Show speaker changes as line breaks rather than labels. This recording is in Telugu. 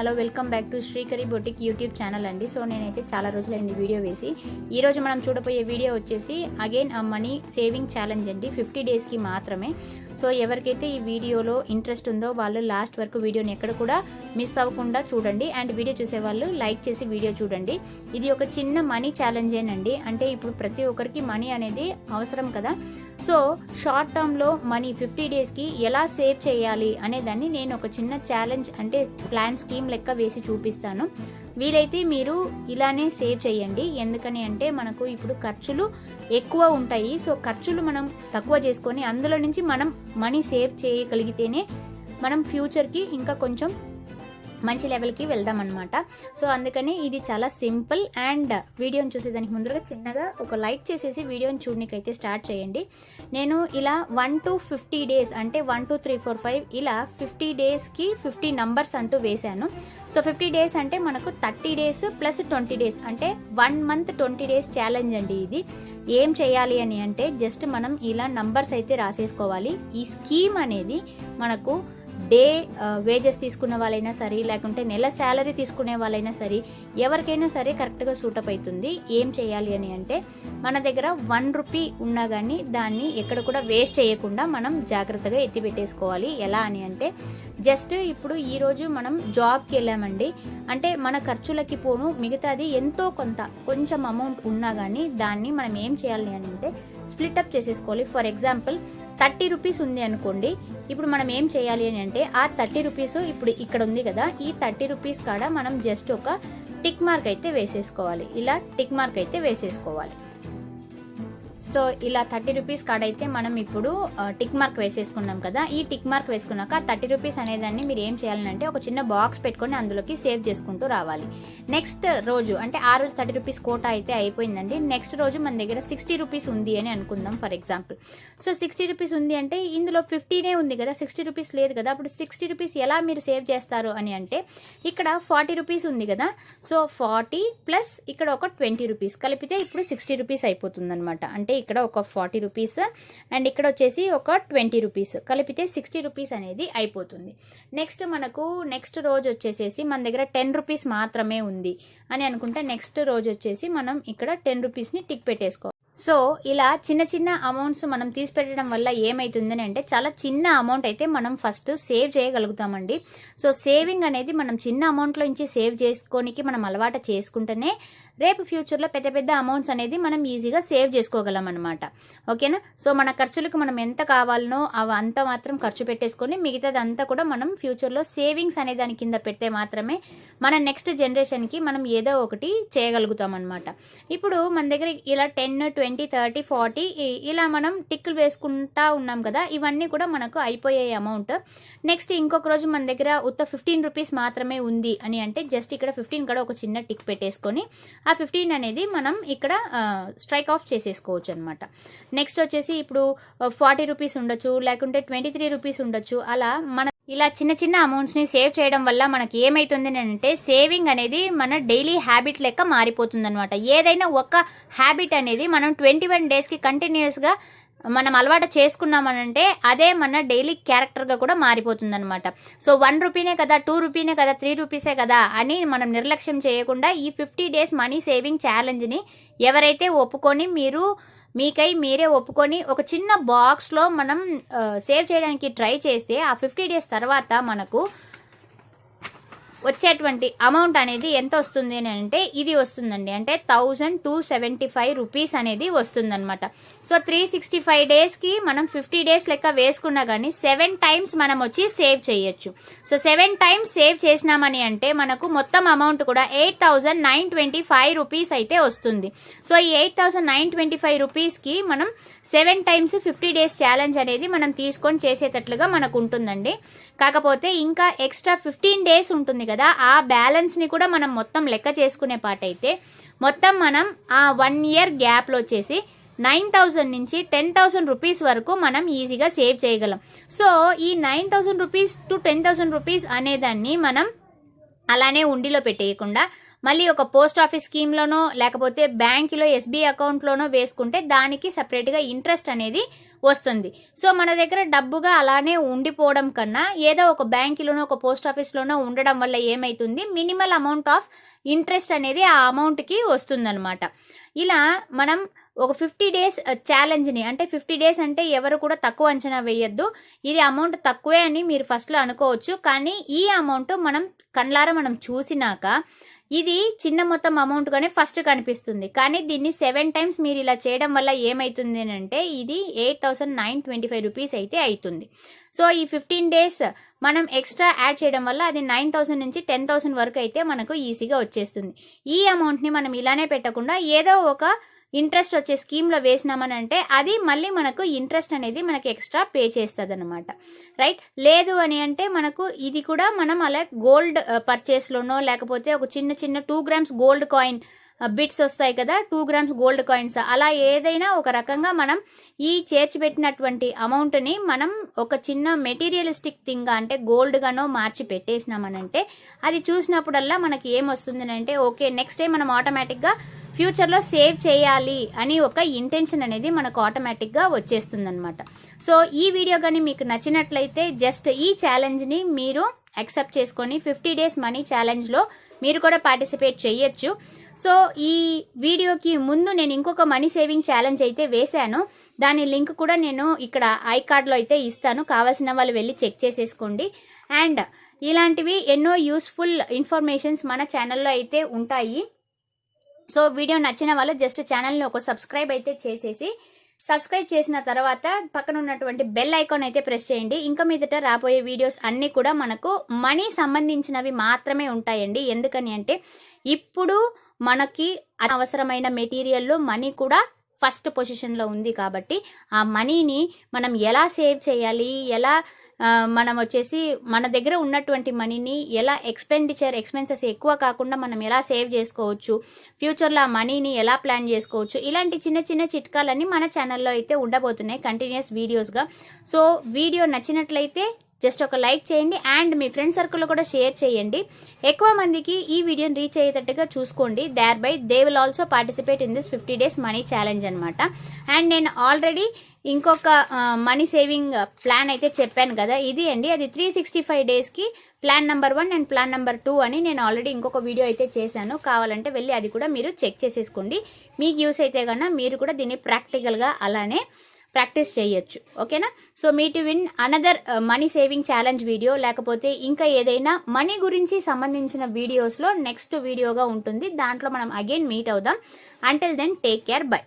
Hello welcome back to Srikari boutique YouTube channel అండి. సో నేనైతే చాలా రోజులైంది వీడియో వేసి. ఈ రోజు మనం చూడబోయే వీడియో వచ్చేసి అగైన్ మనీ సేవింగ్ ఛాలెంజ్ అండి, 50 డేస్కి మాత్రమే. సో ఎవరికైతే ఈ వీడియోలో ఇంట్రెస్ట్ ఉందో వాళ్ళు లాస్ట్ వరకు వీడియోని ఎక్కడ కూడా మిస్ అవ్వకుండా చూడండి. అండ్ వీడియో చూసే వాళ్ళు లైక్ చేసి వీడియో చూడండి. ఇది ఒక చిన్న మనీ ఛాలెంజేనండి. అంటే ఇప్పుడు ప్రతి ఒక్కరికి మనీ అనేది అవసరం కదా. సో షార్ట్ టర్మ్లో మనీ 50 డేస్కి ఎలా సేవ్ చేయాలి అనేదాన్ని నేను ఒక చిన్న ఛాలెంజ్ అంటే ప్లాన్ స్కీమ్ లెక్క వేసి చూపిస్తాను. వీలైతే మీరు ఇలానే సేవ్ చేయండి. ఎందుకని అంటే మనకు ఇప్పుడు ఖర్చులు ఎక్కువ ఉంటాయి. సో ఖర్చులు మనం తక్కువ చేసుకొని అందులో నుంచి మనం మనీ సేవ్ చేయగలిగితేనే మనం ఫ్యూచర్కి ఇంకా కొంచెం మంచి లెవెల్కి వెళ్దాం అనమాట. సో అందుకని ఇది చాలా సింపుల్. అండ్ వీడియోని చూసేదానికి ముందుగా చిన్నగా ఒక లైక్ చేసేసి వీడియోని చూడనికైతే స్టార్ట్ చేయండి. నేను ఇలా 1 to 50 డేస్ అంటే 1 2 3 4 5 ఇలా 50 డేస్కి 50 నంబర్స్ అంటూ వేశాను. సో 50 డేస్ అంటే మనకు 30 డేస్ ప్లస్ 20 డేస్ అంటే 1 మంత్ 20 డేస్ ఛాలెంజ్ అండి. ఇది ఏం చేయాలి అని అంటే జస్ట్ మనం ఇలా నంబర్స్ అయితే రాసేసుకోవాలి. ఈ స్కీమ్ అనేది మనకు డే వేజెస్ తీసుకున్న వాళ్ళైనా సరే, లేకుంటే నెల శాలరీ తీసుకునే వాళ్ళైనా సరే, ఎవరికైనా సరే కరెక్ట్గా సూటప్ అవుతుంది. ఏం చేయాలి అని అంటే మన దగ్గర 1 రూపీ ఉన్నా కానీ దాన్ని ఎక్కడ కూడా వేస్ట్ చేయకుండా మనం జాగ్రత్తగా ఎత్తి పెట్టేసుకోవాలి. ఎలా అని అంటే జస్ట్ ఇప్పుడు ఈరోజు మనం జాబ్కి వెళ్ళామండి అంటే మన ఖర్చులకి పోను మిగతాది ఎంతో కొంచెం అమౌంట్ ఉన్నా కానీ దాన్ని మనం ఏం చేయాలి అని అంటే స్ప్లిట్ అప్ చేసేసుకోవాలి. ఫర్ ఎగ్జాంపుల్ 30 రూపీస్ ఉంది అనుకోండి. ఇప్పుడు మనం ఏం చేయాలి అని అంటే ఆ 30 రూపీస్ ఇప్పుడు ఇక్కడ ఉంది కదా, ఈ 30 రూపీస్ కాడ మనం జస్ట్ ఒక టిక్ మార్క్ అయితే వేసేసుకోవాలి. ఇలా టిక్ మార్క్ అయితే వేసేసుకోవాలి. సో ఇలా 30 రూపీస్ కాడ అయితే మనం ఇప్పుడు టిక్ మార్క్ వేసేసుకున్నాం కదా. ఈ టిక్ మార్క్ వేసుకున్నాక 30 రూపీస్ అనేదాన్ని మీరు ఏం చేయాలంటే ఒక చిన్న బాక్స్ పెట్టుకొని అందులోకి సేవ్ చేసుకుంటూ రావాలి. నెక్స్ట్ రోజు అంటే ఆ రోజు 30 రూపీస్ కోటా అయితే అయిపోయిందండి. నెక్స్ట్ రోజు మన దగ్గర 60 రూపీస్ ఉంది అని అనుకుందాం ఫర్ ఎగ్జాంపుల్. సో 60 రూపీస్ ఉంది అంటే ఇందులో 50నే ఉంది కదా, 60 రూపీస్ లేదు కదా. అప్పుడు 60 రూపీస్ ఎలా మీరు సేవ్ చేస్తారు అని అంటే ఇక్కడ 40 రూపీస్ ఉంది కదా. సో 40 ప్లస్ ఇక్కడ ఒక 20 రూపీస్ కలిపితే ఇప్పుడు 60 రూపీస్ అయిపోతుంది అనమాట. అంటే ఇక్కడ ఒక 40 రూపీస్ అండ్ ఇక్కడ వచ్చేసి ఒక 20 రూపీస్ కలిపితే 60 రూపీస్ అనేది అయిపోతుంది. నెక్స్ట్ మనకు నెక్స్ట్ రోజు వచ్చేసేసి మన దగ్గర 10 రూపీస్ మాత్రమే ఉంది అని అనుకుంటే నెక్స్ట్ రోజు వచ్చేసి మనం ఇక్కడ 10 రూపీస్ని టిక్ పెట్టేసుకోవాలి. సో ఇలా చిన్న చిన్న అమౌంట్స్ మనం తీసి పెట్టడం వల్ల ఏమవుతుందని అంటే చాలా చిన్న అమౌంట్ అయితే మనం ఫస్ట్ సేవ్ చేయగలుగుతామండి. సో సేవింగ్ అనేది మనం చిన్న అమౌంట్లో నుంచి సేవ్ చేసుకోనికి మనం అలవాటు చేసుకుంటేనే రేపు ఫ్యూచర్లో పెద్ద పెద్ద అమౌంట్స్ అనేది మనం ఈజీగా సేవ్ చేసుకోగలం అనమాట. ఓకేనా. సో మన ఖర్చులకు మనం ఎంత కావాలనో అవి అంత మాత్రం ఖర్చు పెట్టేసుకొని మిగతాది అంతా కూడా మనం ఫ్యూచర్లో సేవింగ్స్ అనే దాని కింద పెడితే మాత్రమే మన నెక్స్ట్ జనరేషన్కి మనం ఏదో ఒకటి చేయగలుగుతాం అనమాట. ఇప్పుడు మన దగ్గర ఇలా 10 20 30 40 ఇలా మనం టిక్కులు వేసుకుంటా ఉన్నాం కదా. ఇవన్నీ కూడా మనకు అయిపోయే అమౌంట్. నెక్స్ట్ ఇంకొక రోజు మన దగ్గర ఉత్త 15 రూపీస్ మాత్రమే ఉంది అని అంటే జస్ట్ ఇక్కడ 15 కూడా ఒక చిన్న టిక్ పెట్టేసుకొని ఆ 15 అనేది మనం ఇక్కడ స్ట్రైక్ ఆఫ్ చేసేసుకోవచ్చు అనమాట. నెక్స్ట్ వచ్చేసి ఇప్పుడు 40 రూపీస్ ఉండొచ్చు, లేకుంటే 23 రూపీస్ ఉండొచ్చు. అలా మన ఇలా చిన్న చిన్న అమౌంట్స్ని సేవ్ చేయడం వల్ల మనకి ఏమైతుంది అంటే సేవింగ్ అనేది మన డైలీ హ్యాబిట్ లెక్క మారిపోతుంది అనమాట. ఏదైనా ఒక హ్యాబిట్ అనేది మనం 21 డేస్కి కంటిన్యూస్గా మనం అలవాటు చేసుకున్నామనంటే అదే మన డైలీ క్యారెక్టర్గా కూడా మారిపోతుంది అనమాట. సో 1 రూపీనే కదా, 2 రూపీనే కదా, 3 రూపీసే కదా అని మనం నిర్లక్ష్యం చేయకుండా ఈ 50 డేస్ మనీ సేవింగ్ ఛాలెంజ్ని ఎవరైతే ఒప్పుకొని మీకై మీరే ఒప్పుకొని ఒక చిన్న బాక్స్లో మనం సేవ్ చేయడానికి ట్రై చేస్తే ఆ 50 డేస్ తర్వాత మనకు వచ్చేటువంటి అమౌంట్ అనేది ఎంత వస్తుంది అని అంటే ఇది వస్తుందండి. అంటే 1275 రూపీస్ అనేది వస్తుందన్నమాట. సో 365 డేస్కి మనం 50 డేస్ లెక్క వేసుకున్నా కానీ 7 టైమ్స్ మనం వచ్చి సేవ్ చేయొచ్చు. సో 7 టైమ్స్ సేవ్ చేసినామని అంటే మనకు మొత్తం అమౌంట్ కూడా 8925 రూపీస్ అయితే వస్తుంది. సో ఈ 8925 రూపీస్కి మనం 7 టైమ్స్ 50 డేస్ ఛాలెంజ్ అనేది మనం తీసుకొని చేసేటట్లుగా మనకు ఉంటుందండి. కాకపోతే ఇంకా ఎక్స్ట్రా 15 డేస్ ఉంటుంది కదా, ఆ బ్యాలెన్స్ని కూడా మనం మొత్తం లెక్క చేసుకునే పాట అయితే మొత్తం మనం ఆ 1 ఇయర్ గ్యాప్లో వచ్చేసి 9000 నుంచి 10,000 రూపీస్ వరకు మనం ఈజీగా సేవ్ చేయగలం. సో ఈ 9000 రూపీస్ టు 10,000 రూపీస్ అనేదాన్ని మనం అలానే ఉండిలో పెట్టేయకుండా మళ్ళీ ఒక పోస్ట్ ఆఫీస్ స్కీమ్లోనో లేకపోతే బ్యాంకులో SBI అకౌంట్లోనో వేసుకుంటే దానికి సపరేట్గా ఇంట్రెస్ట్ అనేది వస్తుంది. సో మన దగ్గర డబ్బుగా అలానే ఉండిపోవడం కన్నా ఏదో ఒక బ్యాంకులోనో ఒక పోస్ట్ ఆఫీస్లోనో ఉండడం వల్ల ఏమవుతుంది, మినిమల్ అమౌంట్ ఆఫ్ ఇంట్రెస్ట్ అనేది ఆ అమౌంట్కి వస్తుందన్నమాట. ఇలా మనం ఒక 50 డేస్ ఛాలెంజ్ని, అంటే 50 డేస్ అంటే ఎవరు కూడా తక్కువ అంచనా వేయొద్దు. ఇది అమౌంట్ తక్కువే అని మీరు ఫస్ట్లో అనుకోవచ్చు, కానీ ఈ అమౌంట్ మనం కళ్ళారా మనం చూసినాక ఇది చిన్న మొత్తం అమౌంట్గానే ఫస్ట్ కనిపిస్తుంది. కానీ దీన్ని 7 టైమ్స్ మీరు ఇలా చేయడం వల్ల ఏమవుతుంది అంటే ఇది 8,925 రూపీస్ అయితే అవుతుంది. సో ఈ 15 డేస్ మనం ఎక్స్ట్రా యాడ్ చేయడం వల్ల అది 9,000 నుంచి 10,000 వరకు అయితే మనకు ఈజీగా వచ్చేస్తుంది. ఈ అమౌంట్ని మనం ఇలానే పెట్టకుండా ఏదో ఒక ఇంట్రెస్ట్ వచ్చే స్కీమ్లో వేసినామని అంటే అది మళ్ళీ మనకు ఇంట్రెస్ట్ అనేది మనకి ఎక్స్ట్రా పే చేస్తుంది అనమాట, రైట్. లేదు అని అంటే మనకు ఇది కూడా మనం అలా గోల్డ్ పర్చేస్లోనో లేకపోతే ఒక చిన్న చిన్న 2 grams గోల్డ్ కాయిన్ బిట్స్ వస్తాయి కదా, 2 grams గోల్డ్ కాయిన్స్, అలా ఏదైనా ఒక రకంగా మనం ఈ చేర్చి పెట్టినటువంటి అమౌంట్ని మనం ఒక చిన్న మెటీరియలిస్టిక్ థింగ్ అంటే గోల్డ్గానో మార్చి పెట్టేసినామనంటే అది చూసినప్పుడల్లా మనకి ఏమొస్తుంది అంటే ఓకే నెక్స్ట్ టైం మనం ఆటోమేటిక్గా ఫ్యూచర్లో సేవ్ చేయాలి అని ఒక ఇంటెన్షన్ అనేది మనకు ఆటోమేటిక్గా వచ్చేస్తుంది అనమాట. సో ఈ వీడియో కానీ మీకు నచ్చినట్లయితే జస్ట్ ఈ ఛాలెంజ్ని మీరు యాక్సెప్ట్ చేసుకొని 50 డేస్ మనీ ఛాలెంజ్లో మీరు కూడా పార్టిసిపేట్ చేయొచ్చు. సో ఈ వీడియోకి ముందు నేను ఇంకొక మనీ సేవింగ్ ఛాలెంజ్ అయితే వేశాను, దాని లింక్ కూడా నేను ఇక్కడ ఐ కార్డ్లో అయితే ఇస్తాను, కావాల్సిన వాళ్ళు వెళ్ళి చెక్ చేసేసుకోండి. అండ్ ఇలాంటివి ఎన్నో యూస్ఫుల్ ఇన్ఫర్మేషన్స్ మన ఛానల్లో అయితే ఉంటాయి. సో వీడియో నచ్చిన వాళ్ళు జస్ట్ ఛానల్ని ఒక సబ్స్క్రైబ్ అయితే చేసేసి, సబ్స్క్రైబ్ చేసిన తర్వాత పక్కన ఉన్నటువంటి బెల్ ఐకాన్ అయితే ప్రెస్ చేయండి. ఇంకా మీదట రాబోయే వీడియోస్ అన్నీ కూడా మనకు మనీ సంబంధించినవి మాత్రమే ఉంటాయండి. ఎందుకని అంటే ఇప్పుడు మనకి అవసరమైన మెటీరియల్లో మనీ కూడా ఫస్ట్ పొజిషన్లో ఉంది కాబట్టి ఆ మనీని మనం ఎలా సేవ్ చేయాలి, ఎలా మనం వచ్చేసి మన దగ్గర ఉన్నటువంటి మనీని ఎలా ఎక్స్పెన్సెస్ ఎక్కువ కాకుండా మనం ఎలా సేవ్ చేసుకోవచ్చు, ఫ్యూచర్లో ఆ మనీని ఎలా ప్లాన్ చేసుకోవచ్చు, ఇలాంటి చిన్న చిన్న చిట్కాలన్నీ మన ఛానల్లో అయితే ఉండబోతున్నాయి కంటిన్యూస్ వీడియోస్గా. సో వీడియో నచ్చినట్లయితే జస్ట్ ఒక లైక్ చేయండి అండ్ మీ ఫ్రెండ్ సర్కిల్లో కూడా షేర్ చేయండి. ఎక్కువ మందికి ఈ వీడియోని రీచ్ అయ్యేటట్టుగా చూసుకోండి. There by they will also participate in this 50 days money challenge అనమాట. అండ్ నేను ఆల్రెడీ ఇంకొక మనీ సేవింగ్ ప్లాన్ అయితే చెప్పాను కదా, ఇది అండి, అది 365 డేస్కి plan number 1 and plan number 2 అని నేను ఆల్రెడీ ఇంకొక వీడియో అయితే చేశాను. కావాలంటే వెళ్ళి అది కూడా మీరు చెక్ చేసేసుకోండి. మీకు యూస్ అయితే కన్నా మీరు కూడా దీన్ని ప్రాక్టికల్గా అలానే ప్రాక్టీస్ చేయొచ్చు, ఓకేనా. So me to win another money saving challenge video, లేకపోతే ఇంకా ఏదైనా మనీ గురించి సంబంధించిన వీడియోస్లో నెక్స్ట్ వీడియోగా ఉంటుంది, దాంట్లో మనం అగైన్ మీట్ అవుదాం. Until then take care, by.